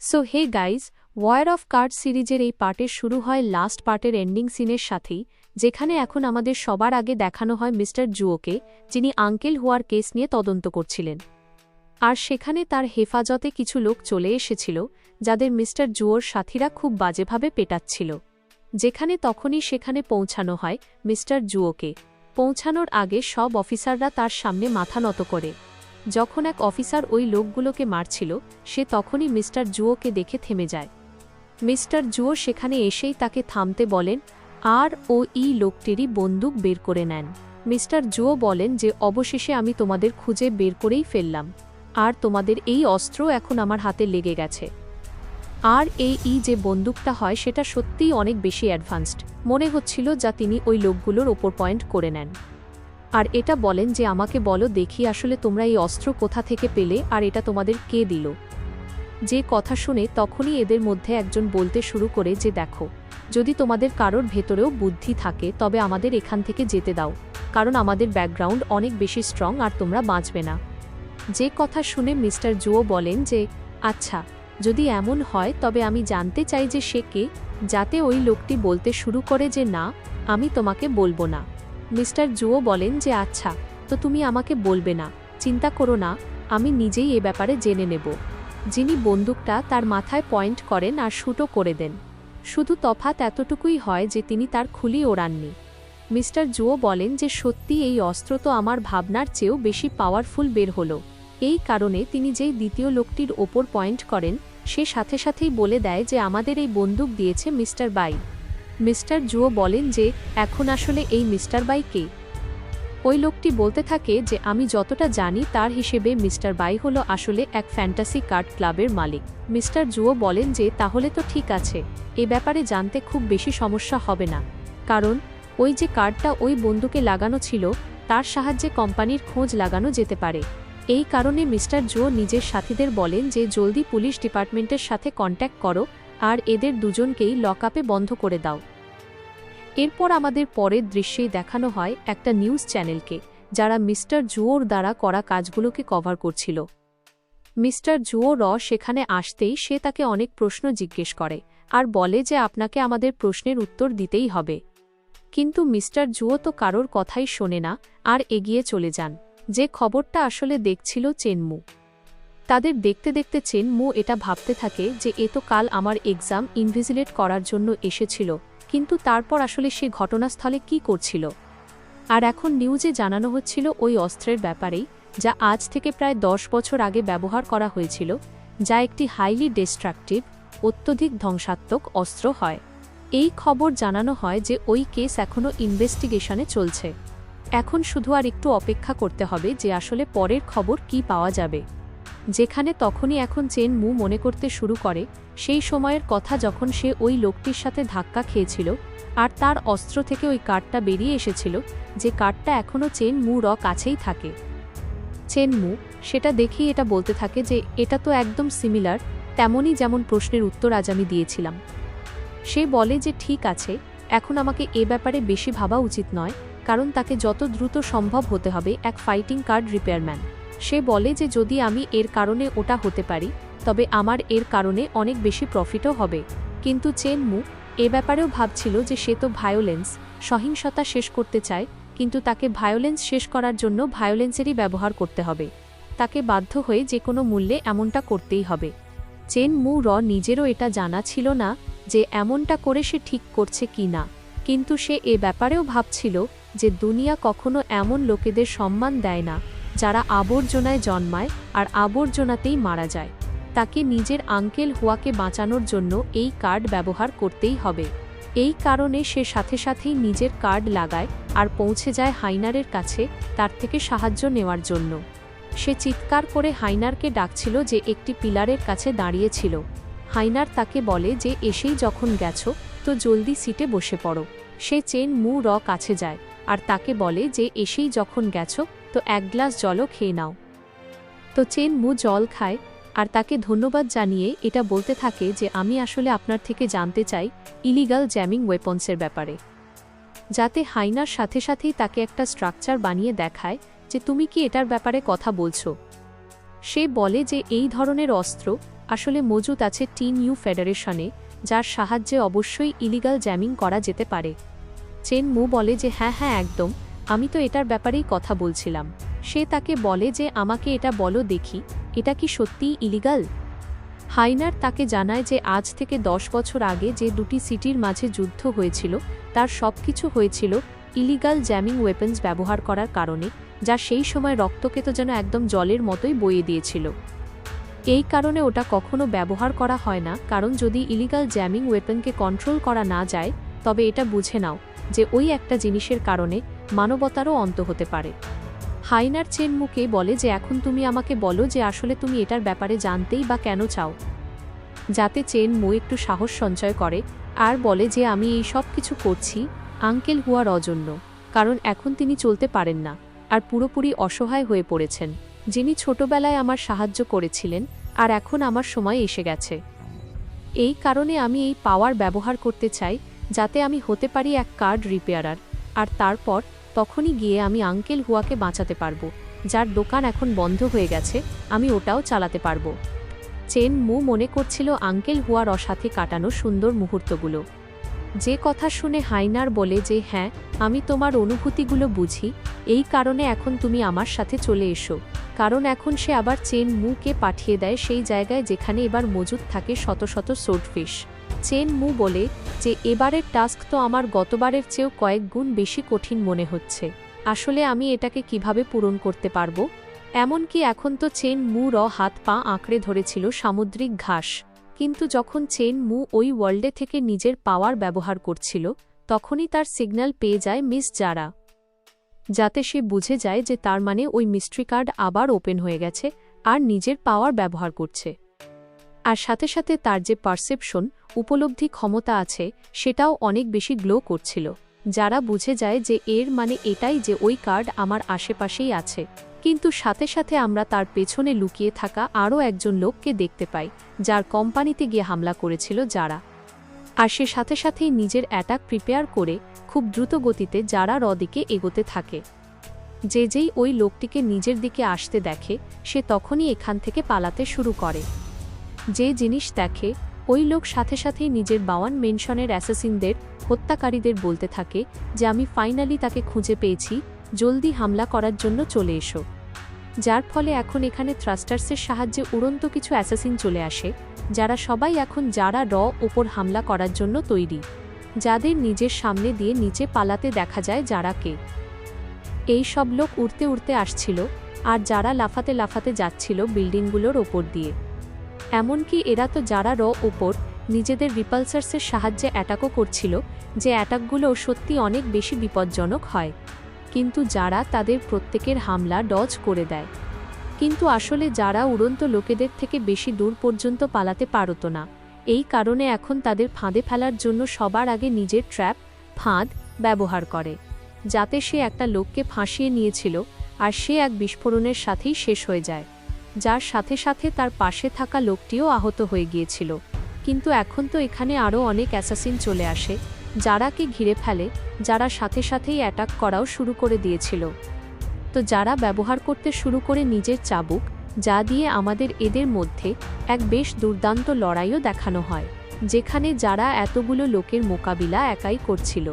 So hey guys, war of card সিরিজের এই পার্টের শুরু হয় লাস্ট পার্টের এন্ডিং সিনের সাথেই, যেখানে এখন আমাদের সবার আগে দেখানো হয় মিস্টার জুওকে, যিনি আঙ্কেল হুয়ার কেস নিয়ে তদন্ত করছিলেন। আর সেখানে তার হেফাজতে কিছু লোক চলে এসেছিল, যাদের মিস্টার জুওর সাথীরা খুব বাজেভাবে পেটাচ্ছিল। যেখানে তখনই সেখানে পৌঁছানো হয় মিস্টার জুওকে। পৌঁছানোর আগে সব অফিসাররা তার সামনে মাথা নত করে। যখন এক অফিসার ওই লোকগুলোকে মারছিল, সে তখনই মিস্টার জুওকে দেখে থেমে যায়। মিস্টার জুও সেখানে এসেই তাকে থামতে বলেন, আর ওই লোকটিরই বন্দুক বের করে নেন। মিস্টার জুও বলেন যে অবশেষে আমি তোমাদের খুঁজে বের করেই ফেললাম, আর তোমাদের এই অস্ত্র এখন আমার হাতে লেগে গেছে। আর এই যে বন্দুকটা হয় সেটা সত্যিই অনেক বেশি অ্যাডভান্সড মনে হচ্ছিল, যা তিনি ওই লোকগুলোর ওপর পয়েন্ট করে নেন। আর এটা বলেন যে আমাকে বলো দেখি আসলে তোমরা এই অস্ত্র কোথা থেকে পেলে, আর এটা তোমাদের কে দিল। যে কথা শুনে তখনই এদের মধ্যে একজন বলতে শুরু করে যে দেখো, যদি তোমাদের কারোর ভেতরেও বুদ্ধি থাকে তবে আমাদের এখান থেকে যেতে দাও, কারণ আমাদের ব্যাকগ্রাউন্ড অনেক বেশি স্ট্রং আর তোমরা বাঁচবে না। যে কথা শুনে মিস্টার জুও বলেন যে আচ্ছা, যদি এমন হয় তবে আমি জানতে চাই যে সে কে, যাতে ওই লোকটি বলতে শুরু করে যে না, আমি তোমাকে বলবো না। মিস্টার জুও বলেন যে আচ্ছা, তো তুমি আমাকে বলবে না, চিন্তা করো না, আমি নিজেই এ ব্যাপারে জেনে নেব। যিনি বন্দুকটা তার মাথায় পয়েন্ট করেন আর শুটও করে দেন। শুধু তফাৎ এতটুকুই হয় যে তিনি তার খুলি ওড়াননি। মিস্টার জুও বলেন যে সত্যি এই অস্ত্র তো আমার ভাবনার চেয়েও বেশি পাওয়ারফুল বের হলো। এই কারণে তিনি যেই দ্বিতীয় লোকটির ওপর পয়েন্ট করেন, সে সাথে সাথেই বলে দেয় যে আমাদের এই বন্দুক দিয়েছে মিস্টার বাই। মিস্টার জুও বলেন যে এখন আসলে এই মিস্টার বাই কে। ওই লোকটি বলতে থাকে যে আমি যতটা জানি তার হিসেবে মিস্টার বাই হলো আসলে এক ফ্যান্টাসি কার্ড ক্লাবের মালিক। মিস্টার জুও বলেন যে তাহলে তো ঠিক আছে, এ ব্যাপারে জানতে খুব বেশি সমস্যা হবে না, কারণ ওই যে কার্ডটা ওই বন্দুকে লাগানো ছিল তার সাহায্যে কোম্পানির খোঁজ লাগানো যেতে পারে। এই কারণে মিস্টার জুও নিজের সাথীদের বলেন যে জলদি পুলিশ ডিপার্টমেন্টের সাথে কন্ট্যাক্ট করো আর এদের দুজনকেই লকআপে বন্ধ করে দাও। এরপর আমাদের পরের দৃশ্যেই দেখানো হয় একটা নিউজ চ্যানেলকে, যারা মিস্টার জুওর দ্বারা করা কাজগুলোকে কভার করছিল। মিস্টার জুও সেখানে আসতেই সে তাকে অনেক প্রশ্ন জিজ্ঞেস করে আর বলে যে আপনাকে আমাদের প্রশ্নের উত্তর দিতেই হবে। কিন্তু মিস্টার জুও তো কারোর কথাই শোনে না আর এগিয়ে চলে যান। যে খবরটা আসলে দেখছিল চেনমু। তাদের দেখতে দেখতে চেনমু এটা ভাবতে থাকে যে এ তো কাল আমার এক্সাম ইনভিজিলেট করার জন্য এসেছিল, কিন্তু তারপর আসলে সে ঘটনাস্থলে কি করছিল। আর এখন নিউজে জানানো হচ্ছিল ওই অস্ত্রের ব্যাপারেই, যা আজ থেকে প্রায় 10 বছর আগে ব্যবহার করা হয়েছিল, যা একটি হাইলি ডিস্ট্রাকটিভ, অত্যধিক ধ্বংসাত্মক অস্ত্র হয়। এই খবর জানানো হয় যে ওই কেস এখনও ইনভেস্টিগেশনে চলছে। এখন শুধু আর একটু অপেক্ষা করতে হবে যে আসলে পরের খবর কি পাওয়া যাবে। যেখানে তখনই এখন চেনমু মনে করতে শুরু করে সেই সময়ের কথা যখন সে ওই লোকটির সাথে ধাক্কা খেয়েছিল আর তার অস্ত্র থেকে ওই কার্ডটা বেরিয়ে এসেছিল, যে কার্ডটা এখনও চেনমু কাছেই থাকে। চেনমু সেটা দেখেই এটা বলতে থাকে যে এটা তো একদম সিমিলার, তেমনই যেমন প্রশ্নের উত্তর আজ আমি দিয়েছিলাম। সে বলে যে ঠিক আছে, এখন আমাকে এ ব্যাপারে বেশি ভাবা উচিত নয়, কারণ তাকে যত দ্রুত সম্ভব হতে হবে এক ফাইটিং কার্ড রিপেয়ারম্যান। সে বলে যে যদি আমি এর কারণে ওটা হতে পারি তবে আমার এর কারণে অনেক বেশি প্রফিটও হবে। কিন্তু চেনমু এ ব্যাপারেও ভাবছিল যে সে তো ভায়োলেন্স, সহিংসতা শেষ করতে চায়, কিন্তু তাকে ভায়োলেন্স শেষ করার জন্য ভায়োলেন্সেরই ব্যবহার করতে হবে। তাকে বাধ্য হয়ে যে কোনো মূল্যে এমনটা করতেই হবে। চেনমু নিজেরও এটা জানা ছিল না যে এমনটা করে সে ঠিক করছে কি না, কিন্তু সে এ ব্যাপারেও ভাবছিল যে দুনিয়া কখনো এমন লোকেদের সম্মান দেয় না যারা আবর্জনায় জন্মায় আর আবর্জনাতেই মারা যায়। তাকে নিজের আঙ্কেল হুয়াকে বাঁচানোর জন্য এই কার্ড ব্যবহার করতেই হবে। এই কারণে সে সাথে সাথেই নিজের কার্ড লাগায় আর পৌঁছে যায় হাইনারের কাছে তার থেকে সাহায্য নেওয়ার জন্য। সে চিৎকার করে হাইনারকে ডাকছিল যে একটি পিলারের কাছে দাঁড়িয়েছিল। হাইনার তাকে বলে যে এসেই যখন গেছো তো জলদি সিটে বসে পড়ো। সে চেনমু কাছে যায় আর তাকে বলে যে এসেই যখন গেছো তো এক গ্লাস জলও খেয়ে নাও। তো চেনমু জল খায় আর তাকে ধন্যবাদ জানিয়ে এটা বলতে থাকে যে আমি আসলে আপনার থেকে জানতে চাই ইলিগাল জ্যামিং ওয়েপন্সের ব্যাপারে, যাতে হাইনার সাথে সাথেই তাকে একটা স্ট্রাকচার বানিয়ে দেখায় যে তুমি কি এটার ব্যাপারে কথা বলছো। সে বলে যে এই ধরনের অস্ত্র আসলে মজুত আছে টিন ইউ ফেডারেশনে, যার সাহায্যে অবশ্যই ইলিগাল জ্যামিং করা যেতে পারে। চেন মু বলে যে হ্যাঁ হ্যাঁ একদম, আমি তো এটার ব্যাপারেই কথা বলছিলাম। সে তাকে বলে যে আমাকে এটা বলো দেখি, এটা কি সত্যিই ইলিগাল? হাইনার তাকে জানায় যে আজ থেকে 10 বছর আগে যে দুটি সিটির মাঝে যুদ্ধ হয়েছিল তার সবকিছু হয়েছিল ইলিগাল জ্যামিং ওয়েপন্স ব্যবহার করার কারণে, যা সেই সময় রক্তকে তো যেন একদম জলের মতোই বয়ে দিয়েছিল। এই কারণে ওটা কখনো ব্যবহার করা হয় না, কারণ যদি ইলিগাল জ্যামিং ওয়েপনকে কন্ট্রোল করা না যায় তবে এটা বুঝে নাও যে ওই একটা জিনিসের কারণে মানবতারও অন্ত হতে পারে। হাইনার চেন মুকে বলে যে এখন তুমি আমাকে বলো যে আসলে তুমি এটার ব্যাপারে জানতেই বা কেন চাও, যাতে চেন মু একটু সাহস সঞ্চয় করে আর বলে যে আমি এই সব কিছু করছি আঙ্কেল হুয়ার অজন্য, কারণ এখন তিনি চলতে পারেন না আর পুরোপুরি অসহায় হয়ে পড়েছেন, যিনি ছোটবেলায় আমার সাহায্য করেছিলেন আর এখন আমার সময় এসে গেছে। এই কারণে আমি এই পাওয়ার ব্যবহার করতে চাই যাতে আমি হতে পারি এক কার্ড রিপেয়ারার, আর তারপর তখনই গিয়ে আমি আঙ্কেল হুয়াকে বাঁচাতে পারবো, যার দোকান এখন বন্ধ হয়ে গেছে, আমি ওটাও চালাতে পারবো। চেন মু মনে করছিল আঙ্কেল হুয়ার সাথে কাটানো সুন্দর মুহূর্তগুলো। যে কথা শুনে হাইনার বলে যে হ্যাঁ, আমি তোমার অনুভূতিগুলো বুঝি, এই কারণে এখন তুমি আমার সাথে চলে এসো, কারণ এখন সে আবার চেন মুকে পাঠিয়ে দেয় সেই জায়গায় যেখানে এবার মজুদ থাকে শত শত সোর্ডফিশ। চেন মু বলে যে এবারের টাস্ক তো আমার গতবারের চেয়েও কয়েক গুণ বেশি কঠিন মনে হচ্ছে, আসলে আমি এটাকে কিভাবে পূরণ করতে পারবো? এমনকি এখন তো চেন মু হাত পা আঁকড়ে ধরেছিল সামুদ্রিক ঘাস, কিন্তু যখন চেন মু ওই ওয়ার্ল্ডে থেকে নিজের পাওয়ার ব্যবহার করছিল তখনই তার সিগন্যাল পেয়ে যায় মিস জারা, যাতে সে বুঝে যায় যে তার মানে ওই মিস্ট্রি কার্ড আবার ওপেন হয়ে গেছে আর নিজের পাওয়ার ব্যবহার করছে। আর সাথে সাথে তার যে পারসেপশন উপলব্ধি ক্ষমতা আছে সেটাও অনেক বেশি গ্লো করছিল, যারা বুঝে যায় যে এর মানে এটাই যে ওই কার্ড আমার আশেপাশেই আছে। কিন্তু সাথে সাথে আমরা তার পেছনে লুকিয়ে থাকা আরও একজন লোককে দেখতে পাই, যার কোম্পানিতে গিয়ে হামলা করেছিল যারা, আর সে সাথে সাথেই নিজের অ্যাটাক প্রিপেয়ার করে খুব দ্রুত গতিতে যারা দিকে এগোতে থাকে। যেই ওই লোকটিকে নিজের দিকে আসতে দেখে সে তখনই এখান থেকে পালাতে শুরু করে। যে জিনিস দেখে ওই লোক সাথে সাথেই নিজের বাওয়ান মেনশনের অ্যাসাসিনদের হত্যাকারীদের বলতে থাকে যে আমি ফাইনালি তাকে খুঁজে পেয়েছি, জলদি হামলা করার জন্য চলে এসো। যার ফলে এখন এখানে থ্রাস্টার্সের সাহায্যে উড়ন্ত কিছু অ্যাসাসিন চলে আসে, যারা সবাই এখন যারা ওপর হামলা করার জন্য তৈরি, যাদের নিজের সামনে দিয়ে নিচে পালাতে দেখা যায় যারাকে। এই সব লোক উড়তে উড়তে আসছিল আর যারা লাফাতে লাফাতে যাচ্ছিল বিল্ডিংগুলোর ওপর দিয়ে। এমনকি এরা তো যারা ওপর নিজেদের রিপালসার্সের সাহায্যে অ্যাটাকও করছিল, যে অ্যাটাকগুলো সত্যি অনেক বেশি বিপজ্জনক হয়, কিন্তু যারা তাদের প্রত্যেকের হামলা ডজ করে দেয়। কিন্তু আসলে যারা উড়ন্ত লোকেদের থেকে বেশি দূর পর্যন্ত পালাতে পারত না, এই কারণে এখন তাদের ফাঁদে ফেলার জন্য সবার আগে নিজের ট্র্যাপ ফাঁদ ব্যবহার করে, যাতে সে একটা লোককে ফাঁসিয়ে নিয়েছিল আর সে এক বিস্ফোরণের সাথেই শেষ হয়ে যায়, যার সাথে সাথে তার পাশে থাকা লোকটিও আহত হয়ে গিয়েছিল। কিন্তু এখন তো এখানে আরও অনেক অ্যাসাসিন চলে আসে, যারাকে ঘিরে ফেলে, যারা সাথে সাথেই অ্যাটাক করাও শুরু করে দিয়েছিল। তো যারা ব্যবহার করতে শুরু করে নিজের চাবুক, যা দিয়ে আমাদের এদের মধ্যে এক বেশ দুর্দান্ত লড়াইও দেখানো হয়, যেখানে যারা এতগুলো লোকের মোকাবিলা একাই করছিল।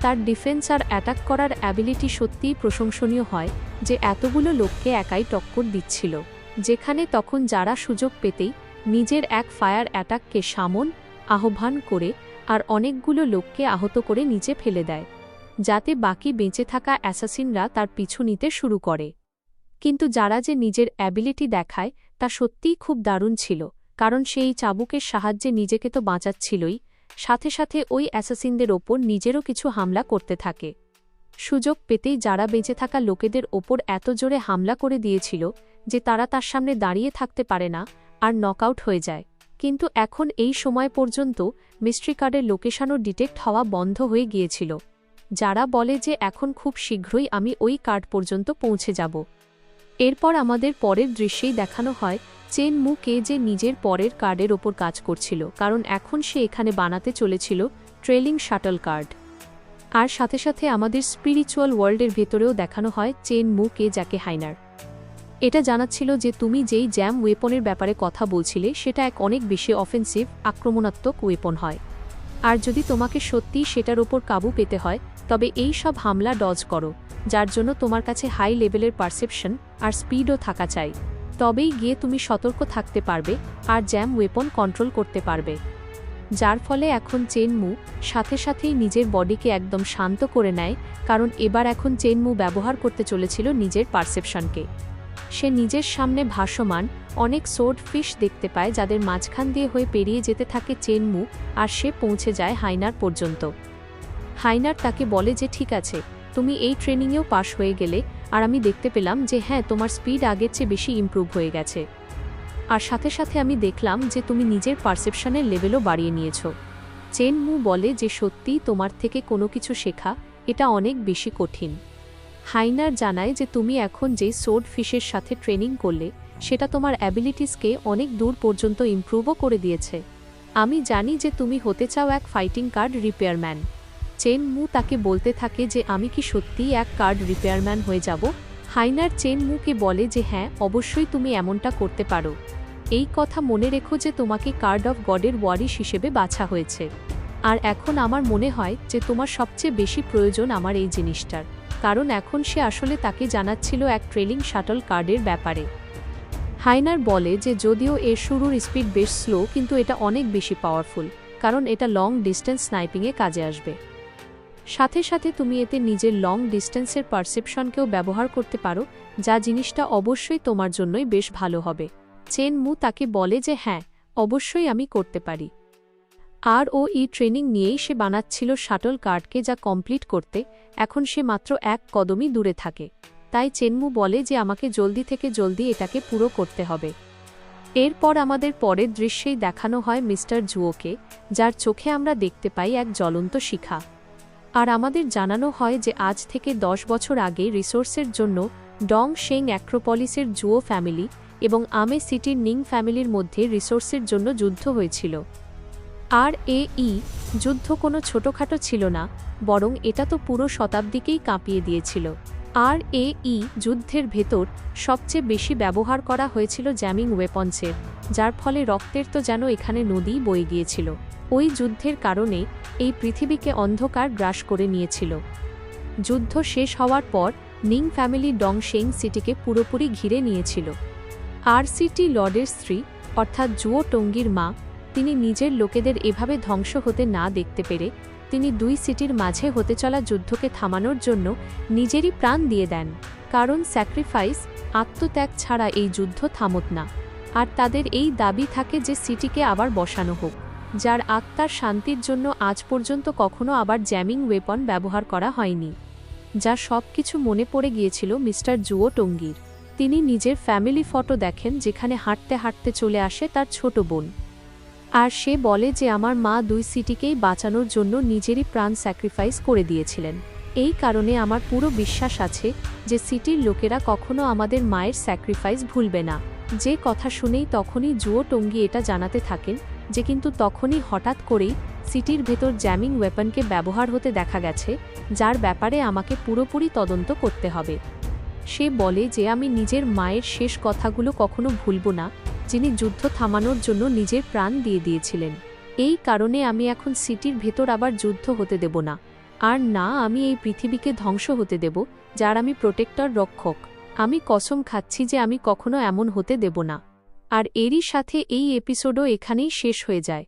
তার ডিফেন্স আর অ্যাটাক করার অ্যাবিলিটি সত্যিই প্রশংসনীয় হয়, যে এতগুলো লোককে একাই টক্কর দিচ্ছিল, যেখানে তখন যারা সুযোগ পেতেই নিজের এক ফায়ার অ্যাটাককে আহ্বান করে আর অনেকগুলো লোককে আহত করে নিচে ফেলে দেয়, যাতে বাকি বেঁচে থাকা অ্যাসাসিনরা তার পিছু নিতে শুরু করে। কিন্তু যারা যে নিজের অ্যাবিলিটি দেখায় তা সত্যিই খুব দারুণ ছিল, কারণ সেই চাবুকের সাহায্যে নিজেকে তো বাঁচাচ্ছিলই, সাথে সাথে ওই অ্যাসাসিনদের ওপর নিজেরও কিছু হামলা করতে থাকে। সুযোগ পেতেই যারা বেঁচে থাকা লোকেদের ওপর এত জোরে হামলা করে দিয়েছিল যে তারা তার সামনে দাঁড়িয়ে থাকতে পারে না আর নকআউট হয়ে যায়। কিন্তু এখন এই সময় পর্যন্ত মিস্ট্রি কার্ডের লোকেশনও ডিটেক্ট হওয়া বন্ধ হয়ে গিয়েছিল, যারা বলে যে এখন খুব শীঘ্রই আমি ওই কার্ড পর্যন্ত পৌঁছে যাব। এরপর আমাদের পরের দৃশ্যেই দেখানো হয় চেন মুকে যে নিজের পরের কার্ডের ওপর কাজ করছিল, কারণ এখন সে এখানে বানাতে চলেছিল ট্রেলিং শাটল কার্ড। আর সাথে সাথে আমাদের স্পিরিচুয়াল ওয়ার্ল্ডের ভেতরেও দেখানো হয় চেন মুকে, যাকে হাইনার এটা জানাচ্ছিল যে তুমি যেই জ্যাম ওয়েপনের ব্যাপারে কথা বলছিলে সেটা এক অনেক বেশি অফেন্সিভ আক্রমণাত্মক ওয়েপন হয়। আর যদি তোমাকে সত্যিই সেটার ওপর কাবু পেতে হয় তবে এই সব হামলা ডজ করো, যার জন্য তোমার কাছে হাই লেভেলের পারসেপশন আর স্পিডও থাকা চাই। তবেই গিয়ে তুমি সতর্ক থাকতে পারবে আর জ্যাম ওয়েপন কন্ট্রোল করতে পারবে। যার ফলে এখন চেনমু সাথে সাথেই নিজের বডিকে একদম শান্ত করে নেয়, কারণ এবার এখন চেনমু ব্যবহার করতে চলেছিল নিজের পারসেপশনকে। সে নিজের সামনে ভাসমান অনেক সোর্ড ফিশ দেখতে পায়, যাদের মাঝখান দিয়ে হয়ে পেরিয়ে যেতে থাকে চেনমু, আর সে পৌঁছে যায় হাইনার পর্যন্ত। হাইনার তাকে বলে যে ঠিক আছে, তুমি এই ট্রেনিংয়েও পাশ হয়ে গেলে, আর আমি দেখতে পেলাম যে হ্যাঁ, তোমার স্পিড আগের চেয়ে বেশি ইমপ্রুভ হয়ে গেছে। আর সাথে সাথে আমি দেখলাম যে তুমি নিজের পারসেপশনের লেভেলও বাড়িয়ে নিয়েছ। চেনমু বলে যে সত্যিই তোমার থেকে কোনো কিছু শেখা এটা অনেক বেশি কঠিন। হাইনার জানায় যে তুমি এখন যেই সোর্ড ফিশের সাথে ট্রেনিং করলে সেটা তোমার অ্যাবিলিটিসকে অনেক দূর পর্যন্ত ইমপ্রুভও করে দিয়েছে। আমি জানি যে তুমি হতে চাও এক ফাইটিং কার্ড রিপেয়ারম্যান। চেনমু তাকে বলতে থাকে যে আমি কি সত্যিই এক কার্ড রিপেয়ারম্যান হয়ে যাব। হাইনার চেনমুকে বলে যে হ্যাঁ, অবশ্যই তুমি এমনটা করতে পারো। এই কথা মনে রেখো যে তোমাকে কার্ড অফ গডের ওয়ারিশ হিসেবে বাছা হয়েছে। আর এখন আমার মনে হয় যে তোমার সবচেয়ে বেশি প্রয়োজন আমার এই জিনিসটার, কারণ এখন সে আসলে তাকে জানাচ্ছিল এক ট্রেলিং শাটল কার্ডের ব্যাপারে। হাইনার বলে যে যদিও এর শুরুর স্পিড বেশ স্লো, কিন্তু এটা অনেক বেশি পাওয়ারফুল, কারণ এটা লং ডিস্টেন্স স্নাইপিংয়ে কাজে আসবে। সাথে সাথে তুমি এতে নিজের লং ডিস্টেন্সের পারসেপশনকেও ব্যবহার করতে পারো, যা জিনিসটা অবশ্যই তোমার জন্যই বেশ ভালো হবে। চেনমু তাকে বলে যে হ্যাঁ, অবশ্যই আমি করতে পারি। আর ও এই ট্রেনিং নিয়েই সে বানাচ্ছিল শাটল কার্ডকে, যা কমপ্লিট করতে এখন সে মাত্র এক কদমই দূরে থাকে। তাই চেনমু বলে যে আমাকে জলদি থেকে জলদি এটাকে পুরো করতে হবে। এরপর আমাদের পরের দৃশ্যেই দেখানো হয় মিস্টার জুওকে, যার চোখে আমরা দেখতে পাই এক জ্বলন্ত শিখা। আর আমাদের জানানো হয় যে আজ থেকে 10 বছর আগে রিসোর্সের জন্য ডং শেং অ্যাক্রোপলিসের জুও ফ্যামিলি এবং আমে সিটির নিং ফ্যামিলির মধ্যে রিসোর্সের জন্য যুদ্ধ হয়েছিল। আর এই যুদ্ধ কোনো ছোটোখাটো ছিল না, বরং এটা তো পুরো শতাব্দীকেই কাঁপিয়ে দিয়েছিল। আর এই যুদ্ধের ভেতর সবচেয়ে বেশি ব্যবহার করা হয়েছিল জ্যামিং ওয়েপন্সের, যার ফলে রক্তের তো যেন এখানে নদী বয়ে গিয়েছিল। ওই যুদ্ধের কারণে এই পৃথিবীকে অন্ধকার গ্রাস করে নিয়েছিল। যুদ্ধ শেষ হওয়ার পর নিং ফ্যামিলি ডং শেং সিটিকে পুরোপুরি ঘিরে নিয়েছিল। আর সিটি লর্ডের স্ত্রী অর্থাৎ জুও টঙ্গির মা, তিনি নিজের লোকেদের এভাবে ধ্বংস হতে না দেখতে পেরে তিনি দুই সিটির মাঝে হতে চলা যুদ্ধকে থামানোর জন্য নিজেরই প্রাণ দিয়ে দেন, কারণ স্যাক্রিফাইস আত্মত্যাগ ছাড়া এই যুদ্ধ থামত না। আর তাদের এই দাবি থাকে যে সিটিকে আবার বসানো হোক, যার আত্মার শান্তির জন্য আজ পর্যন্ত কখনো আবার জ্যামিং ওয়েপন ব্যবহার করা হয়নি। যা সব কিছু মনে পড়ে গিয়েছিল মিস্টার জুও টঙ্গির। তিনি নিজের ফ্যামিলি ফটো দেখেন, যেখানে হাঁটতে হাঁটতে চলে আসে তার ছোট বোন। আর সে বলে যে আমার মা দুই সিটিকেই বাঁচানোর জন্য নিজেরই প্রাণ স্যাক্রিফাইস করে দিয়েছিলেন। এই কারণে আমার পুরো বিশ্বাস আছে যে সিটির লোকেরা কখনো আমাদের মায়ের স্যাক্রিফাইস ভুলবে না। যে কথা শুনেই তখনই জুও টঙ্গি এটা জানাতে থাকেন যে কিন্তু তখনই হঠাৎ করেই সিটির ভেতর জ্যামিং ওয়েপনকে ব্যবহার হতে দেখা গেছে, যার ব্যাপারে আমাকে পুরোপুরি তদন্ত করতে হবে। সে বলে যে আমি নিজের মায়ের শেষ কথাগুলো কখনো ভুলব না, যিনি যুদ্ধ থামানোর জন্য নিজের প্রাণ দিয়ে দিয়েছিলেন। এই কারণে আমি এখন সিটির ভেতর আবার যুদ্ধ হতে দেব না, আর না আমি এই পৃথিবীকে ধ্বংস হতে দেব, যার আমি প্রোটেক্টর রক্ষক। আমি কসম খাচ্ছি যে আমি কখনো এমন হতে দেব না। আর এরই সাথে এই এপিসোডও এখানেই শেষ হয়ে যায়।